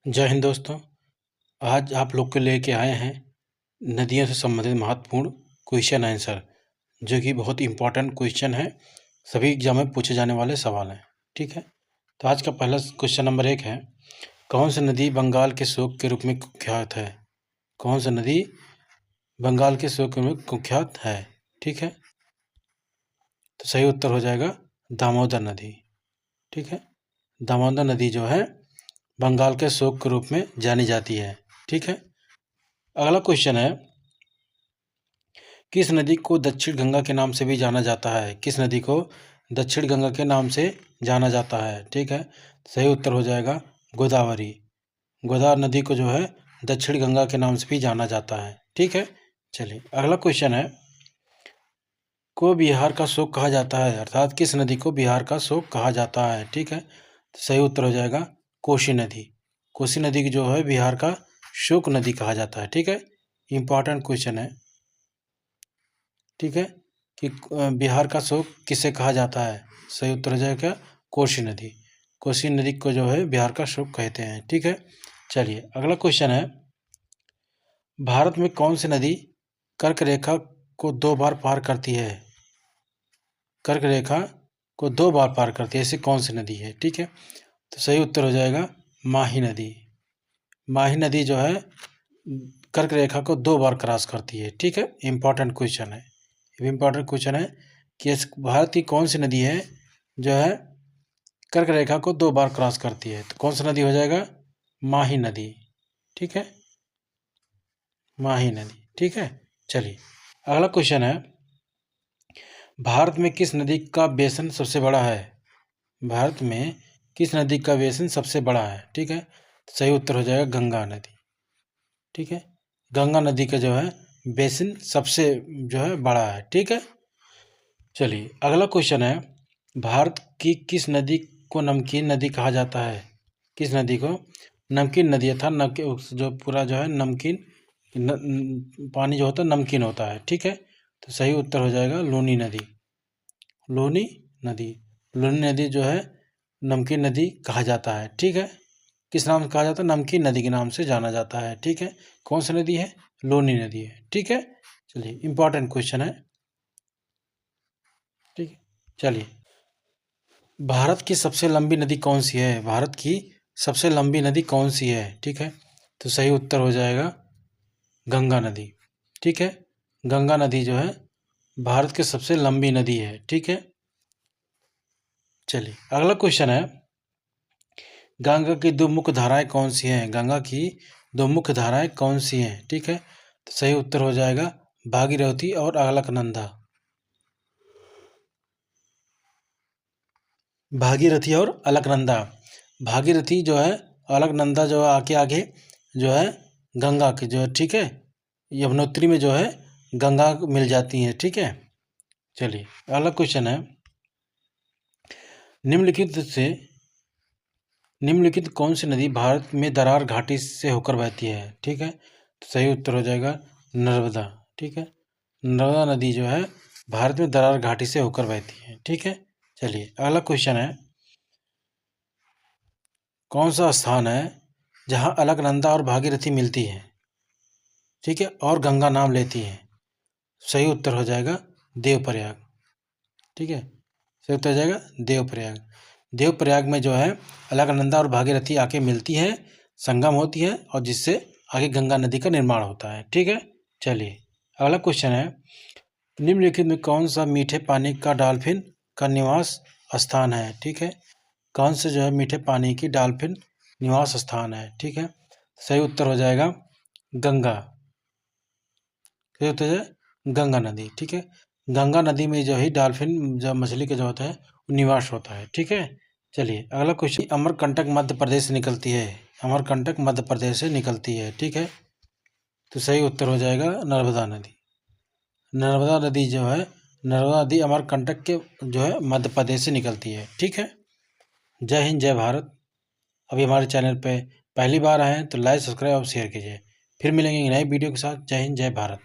जय हिंद दोस्तों। आज आप लोग के लेके आए हैं नदियों से संबंधित महत्वपूर्ण क्वेश्चन आंसर, जो कि बहुत इंपॉर्टेंट क्वेश्चन है। सभी एग्जाम में पूछे जाने वाले सवाल हैं। ठीक है, तो आज का पहला क्वेश्चन नंबर 1 है, कौन सी नदी बंगाल के शोक के रूप में कुख्यात है? कौन सी नदी बंगाल के शोक के रूप में कुख्यात है? ठीक है, तो सही उत्तर हो जाएगा दामोदर नदी। ठीक है, दामोदर नदी जो है बंगाल के शोक के रूप में जानी जाती है। ठीक है, अगला क्वेश्चन है, किस नदी को दक्षिण गंगा के नाम से भी जाना जाता है? किस नदी को दक्षिण गंगा के नाम से जाना जाता है? ठीक है, सही उत्तर हो जाएगा गोदावरी। गोदावरी नदी को जो है दक्षिण गंगा के नाम से भी जाना जाता है। ठीक है, चलिए अगला क्वेश्चन है, को बिहार का शोक कहा जाता है? अर्थात किस नदी को बिहार का शोक कहा जाता है? ठीक है, तो सही उत्तर हो जाएगा कोसी नदी। कोसी नदी की जो है बिहार का शोक नदी कहा जाता है। ठीक है, इंपॉर्टेंट क्वेश्चन है। ठीक है, कि बिहार का शोक किसे कहा जाता है? सही उत्तर हो जाएगा कोसी नदी। कोसी नदी को जो है बिहार का शोक कहते हैं। ठीक है, चलिए अगला क्वेश्चन है, भारत में कौन सी नदी कर्क रेखा को 2 बार पार करती है? कर्क रेखा को 2 बार पार करती है, ऐसी कौन सी नदी है? ठीक है, तो सही उत्तर हो जाएगा माही नदी। माही नदी जो है कर्क रेखा को 2 बार क्रॉस करती है। ठीक है, इंपॉर्टेंट क्वेश्चन है। इम्पॉर्टेंट क्वेश्चन है कि भारत की कौन सी नदी है जो है कर्क रेखा को 2 बार क्रॉस करती है? तो कौन सा नदी हो जाएगा? माही नदी। ठीक है, माही नदी। ठीक है, चलिए अगला क्वेश्चन है, भारत में किस नदी का बेसिन सबसे बड़ा है? भारत में किस नदी का बेसिन सबसे बड़ा है? ठीक है, सही उत्तर हो जाएगा गंगा नदी। ठीक है, गंगा नदी का जो है बेसिन सबसे जो है बड़ा है। ठीक है, चलिए अगला क्वेश्चन है, भारत की किस नदी को नमकीन नदी कहा जाता है? किस नदी को नमकीन नदी, अर्थात नमकीन जो पूरा जो है नमकीन पानी जो होता है नमकीन होता है। ठीक है, तो सही उत्तर हो जाएगा लूनी नदी। लूनी नदी, लूनी नदी जो है नमकीन नदी कहा जाता है। ठीक है, किस नाम से कहा जाता है? नमकीन नदी के नाम से जाना जाता है। ठीक है, कौन सी नदी है? लूनी नदी है। ठीक है, चलिए इंपॉर्टेंट क्वेश्चन है। ठीक है, चलिए भारत की सबसे लंबी नदी कौन सी है? भारत की सबसे लंबी नदी कौन सी है? ठीक है, तो सही उत्तर हो जाएगा गंगा नदी। ठीक है, गंगा नदी जो है भारत की सबसे लंबी नदी है। ठीक है, चलिए अगला क्वेश्चन है, गंगा की 2 मुख्य धाराएं कौन सी हैं? गंगा की 2 मुख्य धाराएं कौन सी हैं? ठीक है, तो सही उत्तर हो जाएगा भागीरथी और अलकनंदा। भागीरथी और अलकनंदा। भागीरथी जो है, अलकनंदा जो है आगे आगे जो है गंगा के जो है, ठीक है, यमुनोत्री में जो है गंगा मिल जाती हैं। ठीक है, चलिए अगला क्वेश्चन है, निम्नलिखित कौन सी नदी भारत में दरार घाटी से होकर बहती है? ठीक है, तो सही उत्तर हो जाएगा नर्मदा। ठीक है, नर्मदा नदी जो है भारत में दरार घाटी से होकर बहती है। ठीक है, चलिए अगला क्वेश्चन है, कौन सा स्थान है जहाँ अलकनंदा और भागीरथी मिलती है? ठीक है, और गंगा नाम लेती है? सही उत्तर हो जाएगा देवप्रयाग। ठीक है, सही उत्तर हो जाएगा देवप्रयाग। देवप्रयाग में जो है अलकनंदा और भागीरथी आके मिलती है, संगम होती है, और जिससे आगे गंगा नदी का निर्माण होता है। ठीक है, चलिए अगला क्वेश्चन है, निम्नलिखित में कौन सा मीठे पानी का डॉल्फिन का निवास स्थान है? ठीक है, कौन से जो है मीठे पानी की डॉल्फिन निवास स्थान है? ठीक है, सही उत्तर हो जाएगा गंगा। सही उत्तर है गंगा नदी। ठीक है, गंगा नदी में जो है डॉल्फिन जो मछली का जो होता है वो निवास होता है। ठीक है, चलिए अगला क्वेश्चन, अमरकंटक मध्य प्रदेश से निकलती है? अमरकंटक मध्य प्रदेश से निकलती है। ठीक है, तो सही उत्तर हो जाएगा नर्मदा नदी। नर्मदा नदी जो है, नर्मदा नदी अमरकंटक के जो है मध्य प्रदेश से निकलती है। ठीक है, जय हिंद जय भारत। अभी हमारे चैनल पे पहली बार आए हैं तो लाइक सब्सक्राइब और शेयर कीजिए। फिर मिलेंगे नई वीडियो के साथ। जय हिंद जय भारत।